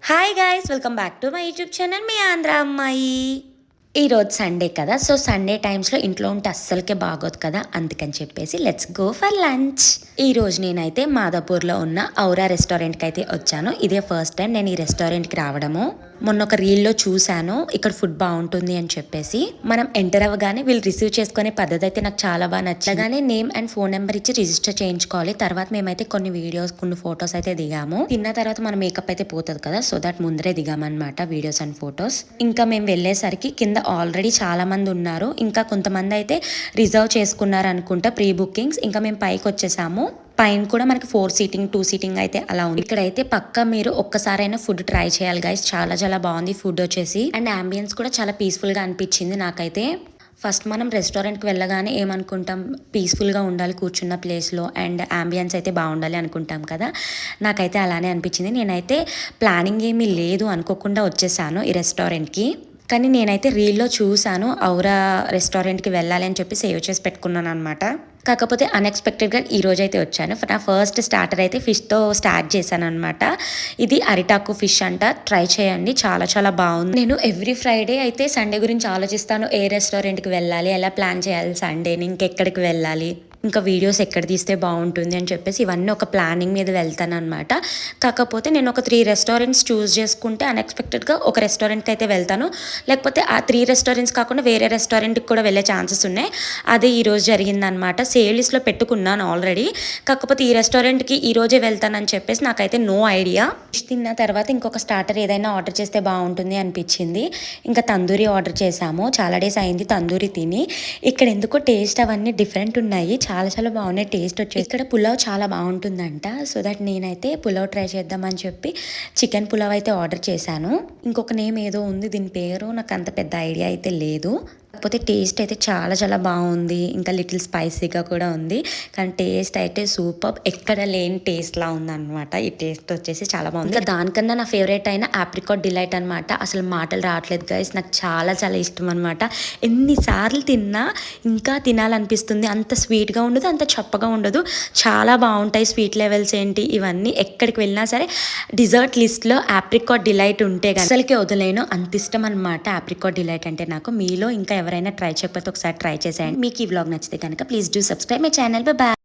Hi guys, welcome back to my YouTube channel మీ ఆంధ్ర అమ్మాయి. ఈరోజు సండే కదా, సో సండే టైమ్స్లో ఇంట్లో ఉంటే అస్సలకే బాగోదు కదా, అందుకని చెప్పేసి లెట్స్ గో ఫర్ లంచ్. ఈరోజు నేనైతే మాదాపూర్లో ఉన్న ఔరా రెస్టారెంట్కి అయితే వచ్చాను. ఇదే ఫస్ట్ టైం నేను ఈ రెస్టారెంట్కి రావడము. మొన్న ఒక రీల్లో చూశాను ఇక్కడ ఫుడ్ బాగుంటుంది అని చెప్పేసి. మనం ఎంటర్ అవ్వగానే వీళ్ళు రిసీవ్ చేసుకునే పద్ధతి అయితే నాకు చాలా బాగా నచ్చగానే నేమ్ అండ్ ఫోన్ నెంబర్ ఇచ్చి రిజిస్టర్ చేయించుకోవాలి. తర్వాత మేమైతే కొన్ని వీడియోస్ కొన్ని ఫొటోస్ అయితే దిగాము. తిన్న తర్వాత మన మేకప్ అయితే పోతుంది కదా, సో దట్ ముందరే దిగామన్నమాట వీడియోస్ అండ్ ఫొటోస్. ఇంకా మేము వెళ్ళేసరికి కింద ఆల్రెడీ చాలా మంది ఉన్నారు, ఇంకా కొంతమంది అయితే రిజర్వ్ చేసుకున్నారు అనుకుంటా ప్రీ బుకింగ్స్. ఇంకా మేము పైకి వచ్చేసాము. పైన కూడా మనకి 4 సీటింగ్ 2 సీటింగ్ అయితే అలా ఉంది. ఇక్కడైతే పక్కా మీరు ఒక్కసారైనా ఫుడ్ ట్రై చేయాలి గైస్, చాలా చాలా బాగుంది ఫుడ్ వచ్చేసి. అండ్ అంబియన్స్ కూడా చాలా పీస్ఫుల్గా అనిపించింది నాకైతే. ఫస్ట్ మనం రెస్టారెంట్కి వెళ్ళగానే ఏమనుకుంటాం, పీస్ఫుల్గా ఉండాలి కూర్చున్న ప్లేస్లో అండ్ అంబియన్స్ అయితే బాగుండాలి అనుకుంటాం కదా. నాకైతే అలానే అనిపించింది. నేనైతే ప్లానింగ్ ఏమీ లేదు, అనుకోకుండా వచ్చేసాను ఈ రెస్టారెంట్కి. కానీ నేనైతే రీల్లో చూశాను ఔరా రెస్టారెంట్కి వెళ్ళాలి అని చెప్పి సేవ్ చేసి పెట్టుకున్నాను అనమాట. కాకపోతే అన్ఎక్స్పెక్టెడ్గా ఈ రోజు అయితే వచ్చాను. నా ఫస్ట్ స్టార్టర్ అయితే ఫిష్తో స్టార్ట్ చేశాను అనమాట. ఇది అరిటాకు ఫిష్ అంట, ట్రై చేయండి, చాలా చాలా బాగుంది. నేను ఎవ్రీ ఫ్రైడే అయితే సండే గురించి ఆలోచిస్తాను, ఏ రెస్టారెంట్కి వెళ్ళాలి, ఎలా ప్లాన్ చేయాలి సండేని, ఇంకెక్కడికి వెళ్ళాలి, ఇంకా వీడియోస్ ఎక్కడ తీస్తే బాగుంటుంది అని చెప్పేసి ఇవన్నీ ఒక ప్లానింగ్ మీద వెళ్తాను అనమాట. కాకపోతే నేను ఒక 3 రెస్టారెంట్స్ చూస్ చేసుకుంటే అన్ఎక్స్పెక్టెడ్గా ఒక రెస్టారెంట్కి అయితే వెళ్తాను, లేకపోతే ఆ 3 రెస్టారెంట్స్ కాకుండా వేరే రెస్టారెంట్కి కూడా వెళ్ళే ఛాన్సెస్ ఉన్నాయి. అదే ఈరోజు జరిగిందనమాట. సేవ్ లిస్ట్లో పెట్టుకున్నాను ఆల్రెడీ, కాకపోతే ఈ రెస్టారెంట్కి ఈ రోజే వెళ్తానని చెప్పేసి నాకైతే నో ఐడియా. ఫిష్ తిన్న తర్వాత ఇంకొక స్టార్టర్ ఏదైనా ఆర్డర్ చేస్తే బాగుంటుంది అనిపించింది. ఇంకా తందూరి ఆర్డర్ చేసాము. చాలా డేస్ అయింది తందూరి తిని. ఇక్కడ ఎందుకో టేస్ట్ అవన్నీ డిఫరెంట్ ఉన్నాయి, చాలా చాలా బాగున్నాయి టేస్ట్ వచ్చేసి. ఇక్కడ పులావ్ చాలా బాగుంటుందంట, సో దట్ నేనైతే పులావ్ ట్రై చేద్దామని చెప్పి చికెన్ పులావ్ అయితే ఆర్డర్ చేశాను. ఇంకొక నేమ్ ఏదో ఉంది, దీని పేరు నాకు అంత పెద్ద ఐడియా అయితే లేదు. కాకపోతే టేస్ట్ అయితే చాలా చాలా బాగుంది, ఇంకా లిటిల్ స్పైసీగా కూడా ఉంది. కానీ టేస్ట్ అయితే సూపర్, ఎక్కడ లేని టేస్ట్లా ఉందన్నమాట. ఈ టేస్ట్ వచ్చేసి చాలా బాగుంది. ఇంకా దానికన్నా నా ఫేవరెట్ అయిన ఆప్రికాట్ డిలైట్ అనమాట. అసలు మాటలు రావట్లేదు గైస్, నాకు చాలా చాలా ఇష్టం అనమాట. ఎన్నిసార్లు తిన్నా ఇంకా తినాలనిపిస్తుంది. అంత స్వీట్గా ఉండదు, అంత చప్పగా ఉండదు, చాలా బాగుంటాయి స్వీట్ లెవెల్స్ ఏంటి ఇవన్నీ. ఎక్కడికి వెళ్ళినా సరే డిజర్ట్ లిస్ట్లో ఆప్రికాట్ డిలైట్ ఉంటే అసలుకి వదిలేను, అంత ఇష్టం అనమాట ఆప్రికాట్ డిలైట్ అంటే నాకు. మీలో ఇంకా ఎవరైనా ట్రై చేయకపోతే ఒకసారి ట్రై చేసేయండి. మీకు ఈ వ్లాగ్ నచ్చితే కనుక please do subscribe my channel. Bye.